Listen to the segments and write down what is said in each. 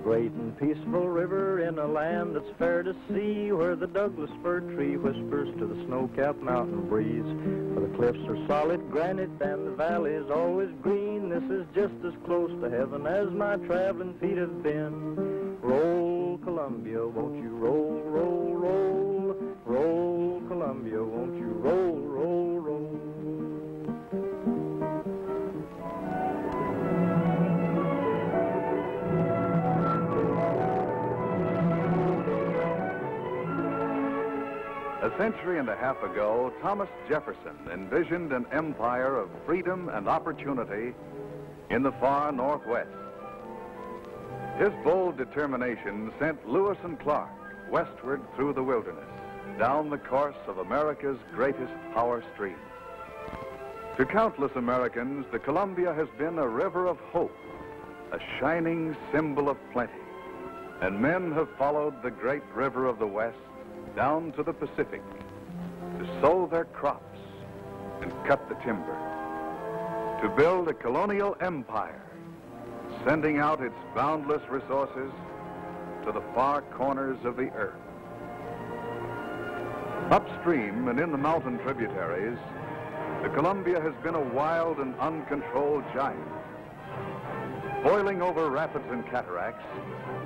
great and peaceful river in a land that's fair to see, where the Douglas fir tree whispers to the snow-capped mountain breeze, where the cliffs are solid granite and the valley's always green. This is just as close to heaven as my traveling feet have been. Roll, Columbia, won't you roll, roll, roll? Roll, Columbia, won't you roll, roll, roll? A century and a half ago, Thomas Jefferson envisioned an empire of freedom and opportunity in the far Northwest. His bold determination sent Lewis and Clark westward through the wilderness, down the course of America's greatest power stream. To countless Americans, the Columbia has been a river of hope, a shining symbol of plenty, and men have followed the great river of the West down to the Pacific to sow their crops and cut the timber, to build a colonial empire, sending out its boundless resources to the far corners of the earth. Upstream and in the mountain tributaries, the Columbia has been a wild and uncontrolled giant. Boiling over rapids and cataracts,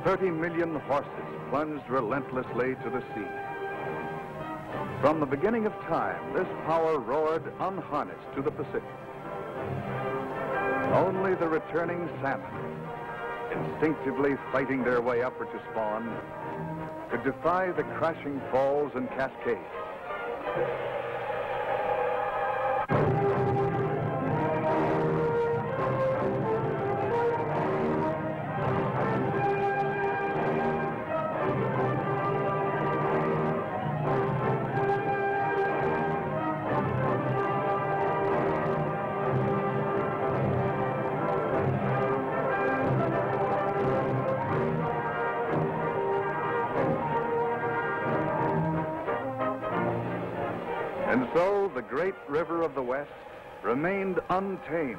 30 million horses plunged relentlessly to the sea. From the beginning of time, this power roared unharnessed to the Pacific. Only the returning salmon, instinctively fighting their way upward to spawn, could defy the crashing falls and cascades. And so the great river of the West remained untamed,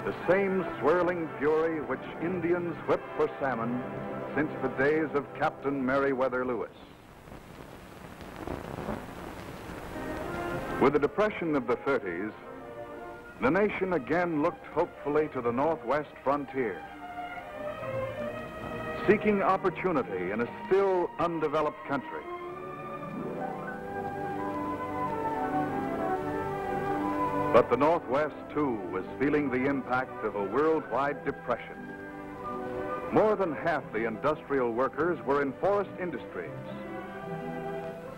the same swirling fury which Indians whipped for salmon since the days of Captain Meriwether Lewis. With the Depression of the 30s, the nation again looked hopefully to the Northwest frontier, seeking opportunity in a still undeveloped country. But the Northwest, too, was feeling the impact of a worldwide depression. More than half the industrial workers were in forest industries,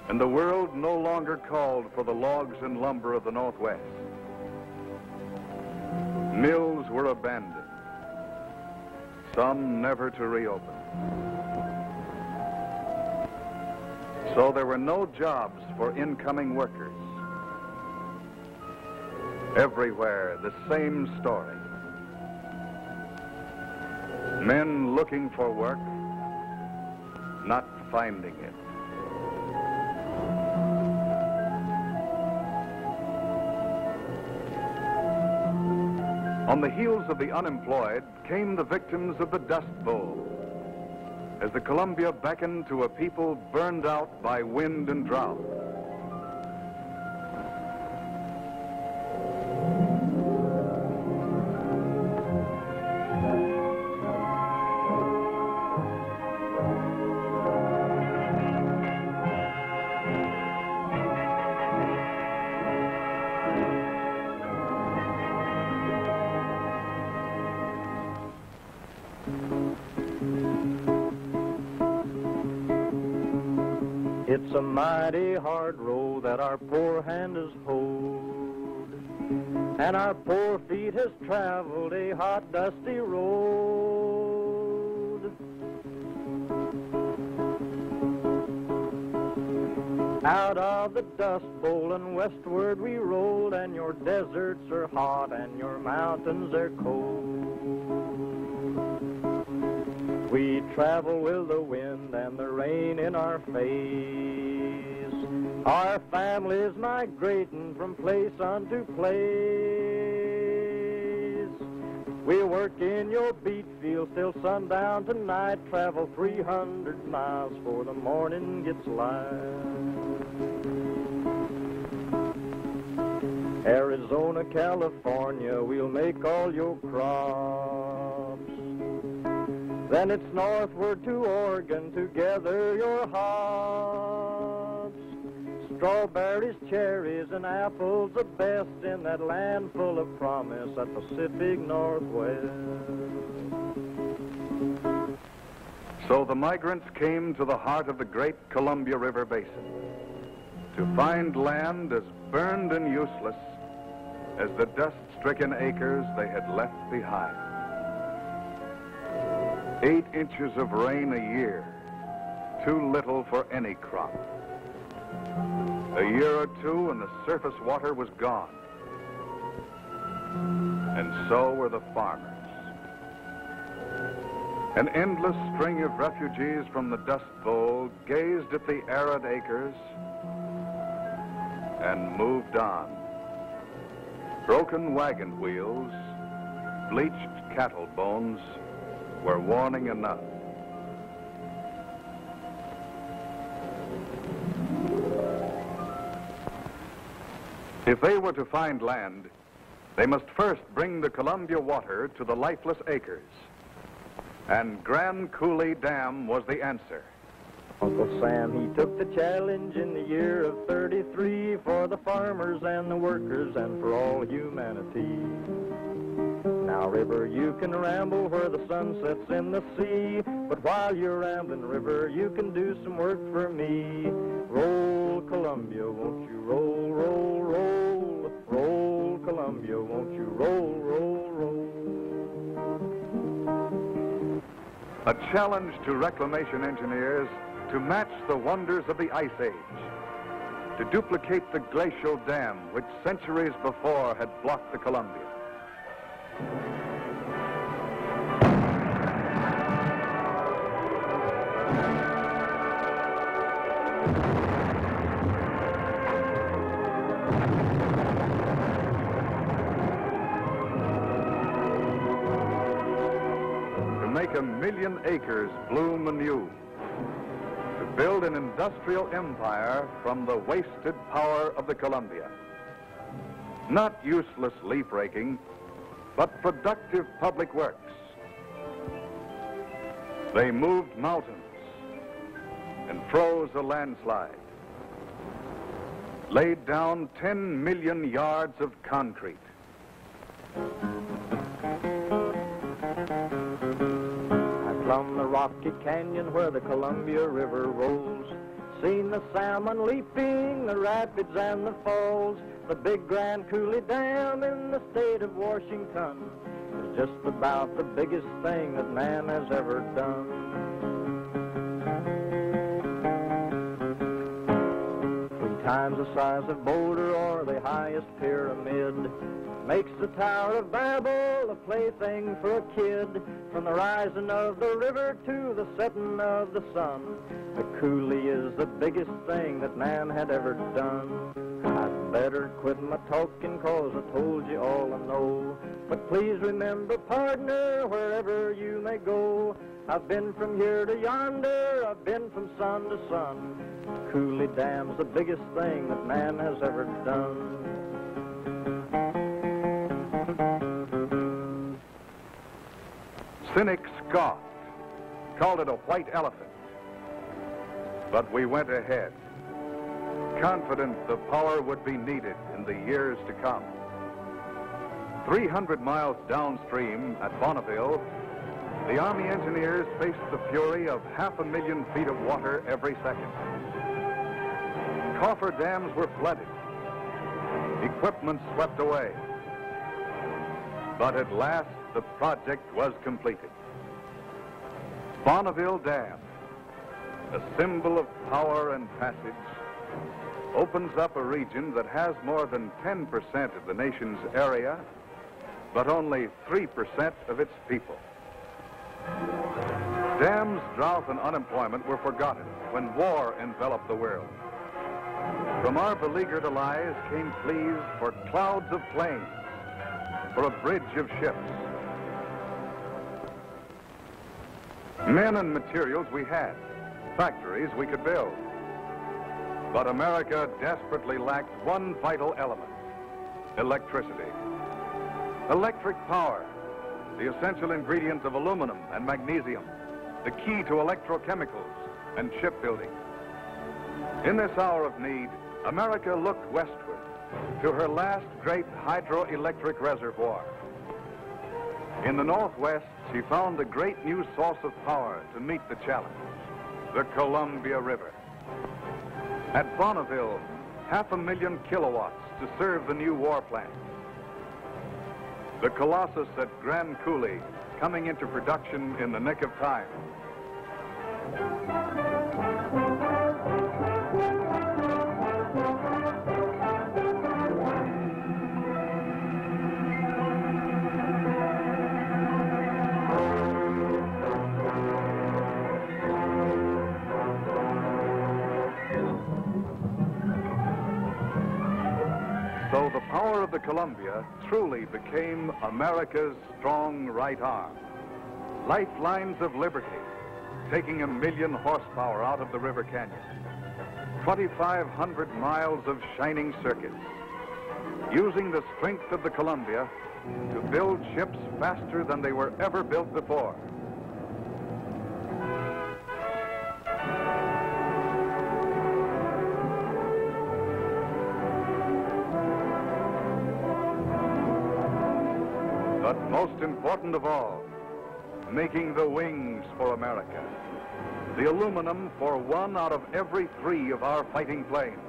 and the world no longer called for the logs and lumber of the Northwest. Mills were abandoned, some never to reopen. So there were no jobs for incoming workers. Everywhere, the same story. Men looking for work, not finding it. On the heels of the unemployed came the victims of the Dust Bowl, as the Columbia beckoned to a people burned out by wind and drought. It's a mighty hard road that our poor hand has hoed, and our poor feet has traveled a hot, dusty road. Out of the Dust Bowl and westward we rolled, and your deserts are hot and your mountains are cold. We travel with the wind and the rain in our face. Our families migrating from place unto place. We'll work in your beet fields till sundown tonight, travel 300 miles before the morning gets light. Arizona, California, we'll make all your crops. Then it's northward to Oregon to gather your hops. Strawberries, cherries, and apples, the best in that land full of promise, that Pacific Northwest. So the migrants came to the heart of the great Columbia River Basin to find land as burned and useless as the dust-stricken acres they had left behind. 8 inches of rain a year, too little for any crop. A year or two and the surface water was gone. And so were the farmers. An endless string of refugees from the Dust Bowl gazed at the arid acres and moved on. Broken wagon wheels, bleached cattle bones were warning enough. If they were to find land, they must first bring the Columbia water to the lifeless acres. And Grand Coulee Dam was the answer. Uncle Sam, he took the challenge in the year of 33 for the farmers and the workers and for all humanity. Now, river, you can ramble where the sun sets in the sea, but while you're rambling, river, you can do some work for me. Roll, Columbia, won't you roll, roll, roll? Roll, Columbia, won't you roll, roll, roll? A challenge to reclamation engineers to match the wonders of the Ice Age, to duplicate the glacial dam which centuries before had blocked the Columbia. To make 1,000,000 acres bloom anew, to build an industrial empire from the wasted power of the Columbia. Not useless leaf raking, but productive public works. They moved mountains and froze a landslide, laid down 10 million yards of concrete. From the rocky canyon where the Columbia River rolls, seen the salmon leaping, the rapids and the falls. The big Grand Coulee Dam in the state of Washington is just about the biggest thing that man has ever done. 3 times the size of Boulder or the highest pyramid, makes the Tower of Babel a plaything for a kid. From the rising of the river to the setting of the sun, the coulee is the biggest thing that man had ever done. I'd better quit my talking 'cause I told you all I know. But please remember, partner, wherever you may go, I've been from here to yonder, I've been from sun to sun. The Coulee Dam's the biggest thing that man has ever done. Cynics scoffed, called it a white elephant. But we went ahead, confident the power would be needed in the years to come. 300 miles downstream at Bonneville, the Army engineers faced the fury of 500,000 feet of water every second. Coffer dams were flooded, equipment swept away. But at last, the project was completed. Bonneville Dam, a symbol of power and passage, opens up a region that has more than 10% of the nation's area, but only 3% of its people. Dams, drought, and unemployment were forgotten when war enveloped the world. From our beleaguered allies came pleas for clouds of planes, for a bridge of ships, Men and materials we had, factories we could build. But America desperately lacked one vital element: electricity. Electric power, the essential ingredient of aluminum and magnesium, the key to electrochemicals and shipbuilding. In this hour of need, America looked westward to her last great hydroelectric reservoir. In the Northwest, she found a great new source of power to meet the challenge: the Columbia River. At Bonneville, 500,000 kilowatts to serve the new war plant. The Colossus at Grand Coulee, coming into production in the nick of time. So the power of the Columbia truly became America's strong right arm. Lifelines of liberty, taking 1,000,000 horsepower out of the river canyon. 2,500 miles of shining circuits, using the strength of the Columbia to build ships faster than they were ever built before. But most important of all, making the wings for America. The aluminum for 1 out of every 3 of our fighting planes.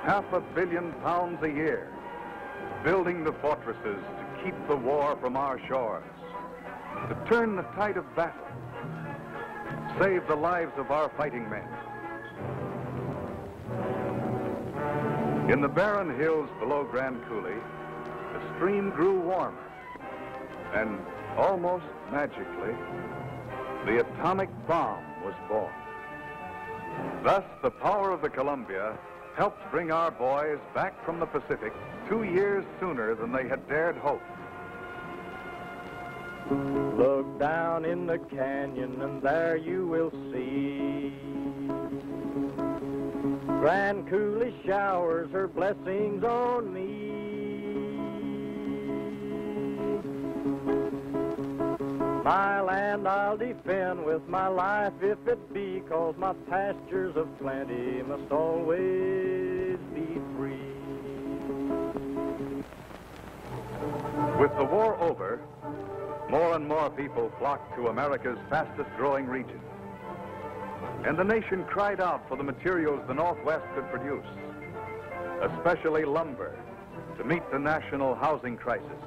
500 million pounds a year. Building the fortresses to keep the war from our shores. To turn the tide of battle. Save the lives of our fighting men. In the barren hills below Grand Coulee, the stream grew warmer. And almost magically, the atomic bomb was born. Thus, the power of the Columbia helped bring our boys back from the Pacific 2 years sooner than they had dared hope. Look down in the canyon and there you will see Grand Coulee showers her blessings on me. My land I'll defend with my life if it be, 'cause my pastures of plenty must always be free. With the war over, more and more people flocked to America's fastest growing region. And the nation cried out for the materials the Northwest could produce, especially lumber, to meet the national housing crisis.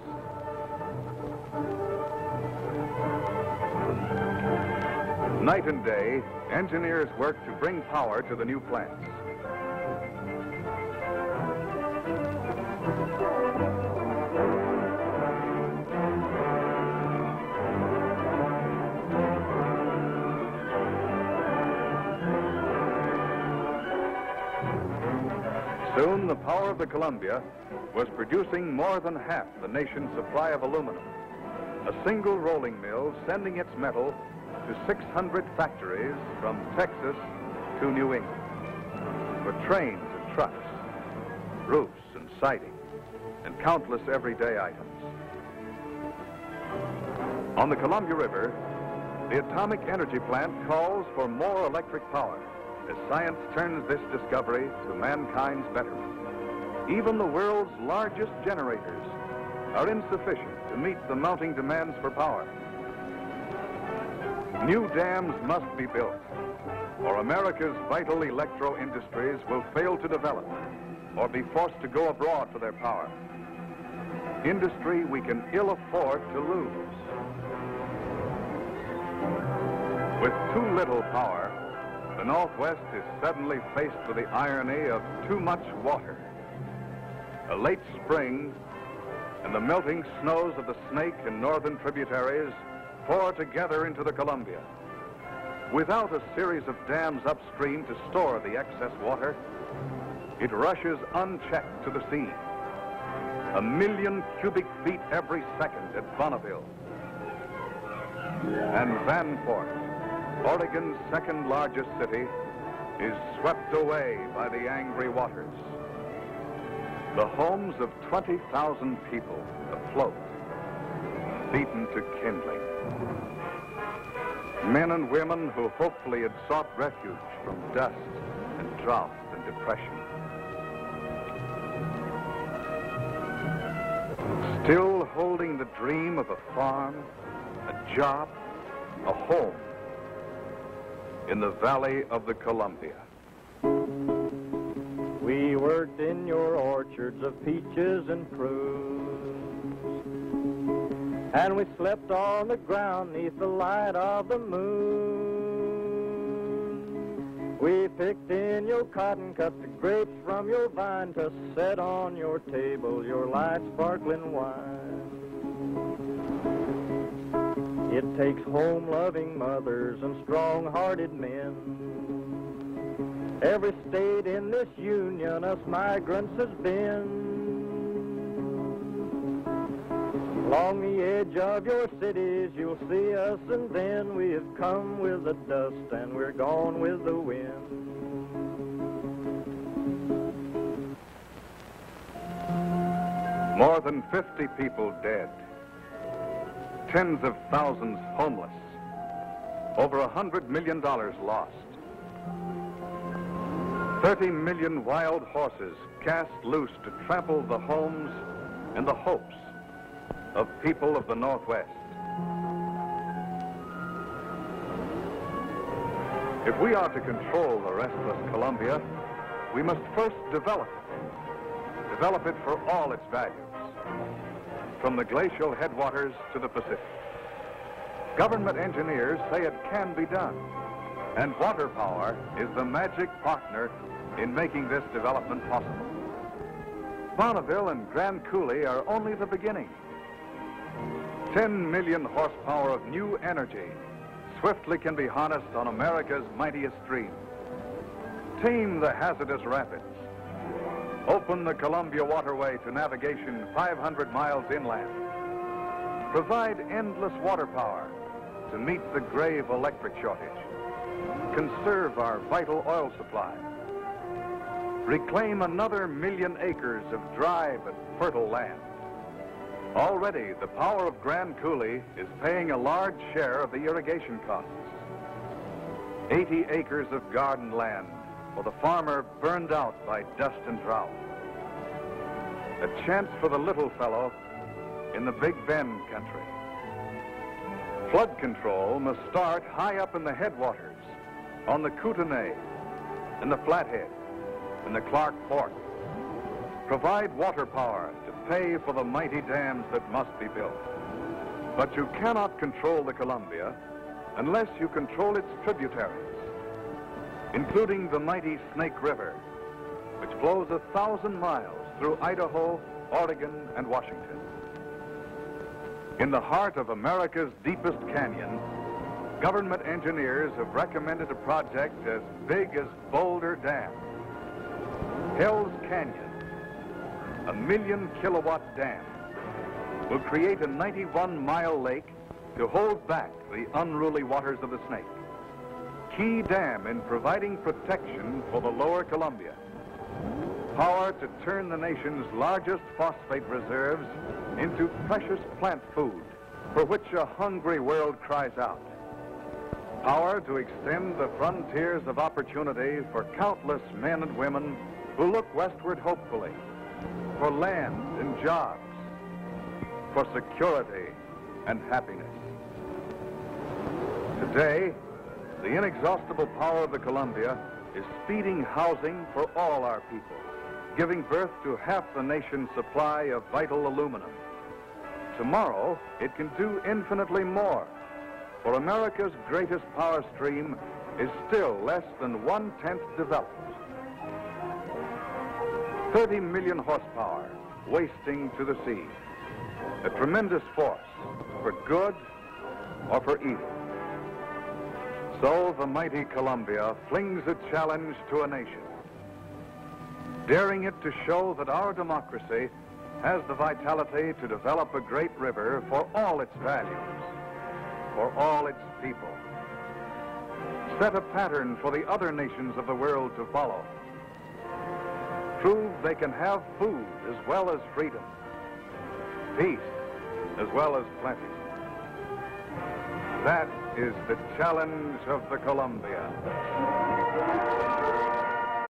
Night and day, engineers worked to bring power to the new plants. Soon, the power of the Columbia was producing more than half the nation's supply of aluminum. A single rolling mill sending its metal to 600 factories from Texas to New England for trains and trucks, roofs and siding, and countless everyday items. On the Columbia River, the atomic energy plant calls for more electric power as science turns this discovery to mankind's betterment. Even the world's largest generators are insufficient to meet the mounting demands for power. New dams must be built, or America's vital electro industries will fail to develop or be forced to go abroad for their power. Industry we can ill afford to lose. With too little power, the Northwest is suddenly faced with the irony of too much water. A late spring and the melting snows of the Snake and northern tributaries pour together into the Columbia. Without a series of dams upstream to store the excess water, it rushes unchecked to the sea. 1 million cubic feet every second at Bonneville. And Vanport, Oregon's second largest city, is swept away by the angry waters. The homes of 20,000 people afloat, beaten to kindling. Men and women who hopefully had sought refuge from dust and drought and depression. Still holding the dream of a farm, a job, a home in the valley of the Columbia. We worked in your orchards of peaches and prunes, and we slept on the ground neath the light of the moon. We picked in your cotton, cut the grapes from your vine to set on your table your light sparkling wine. It takes home-loving mothers and strong-hearted men. Every state in this union us migrants has been. Along the edge of your cities you'll see us, and then we have come with the dust and we're gone with the wind. More than 50 people dead. Tens of thousands homeless. Over $100 million lost. 30 million wild horses cast loose to trample the homes and the hopes of people of the Northwest. If we are to control the restless Columbia, we must first develop it. Develop it for all its values, from the glacial headwaters to the Pacific. Government engineers say it can be done, and water power is the magic partner in making this development possible. Bonneville and Grand Coulee are only the beginning. 10 million horsepower of new energy swiftly can be harnessed on America's mightiest stream. Tame the hazardous rapids. Open the Columbia Waterway to navigation 500 miles inland. Provide endless water power to meet the grave electric shortage. Conserve our vital oil supply. Reclaim another 1 million acres of dry but fertile land. Already, the power of Grand Coulee is paying a large share of the irrigation costs. 80 acres of garden land for the farmer burned out by dust and drought. A chance for the little fellow in the Big Bend country. Flood control must start high up in the headwaters, on the Kootenai, and the Flathead, and the Clark Fork. Provide water power to pay for the mighty dams that must be built. But you cannot control the Columbia unless you control its tributaries, including the mighty Snake River, which flows 1,000 miles through Idaho, Oregon, and Washington. In the heart of America's deepest canyon, government engineers have recommended a project as big as Boulder Dam. Hell's Canyon, a 1 million kilowatt dam, will create a 91-mile lake to hold back the unruly waters of the Snake. Key dam in providing protection for the lower Columbia. Power to turn the nation's largest phosphate reserves into precious plant food for which a hungry world cries out. Power to extend the frontiers of opportunity for countless men and women who look westward hopefully, for land and jobs, for security and happiness. Today, the inexhaustible power of the Columbia is speeding housing for all our people, giving birth to half the nation's supply of vital aluminum. Tomorrow, it can do infinitely more, for America's greatest power stream is still less than 1/10 developed. 30 million horsepower wasting to the sea. A tremendous force for good or for evil. So the mighty Columbia flings a challenge to a nation, daring it to show that our democracy has the vitality to develop a great river for all its values, for all its people. Set a pattern for the other nations of the world to follow. Prove they can have food as well as freedom, peace as well as plenty. That is the challenge of the Columbia.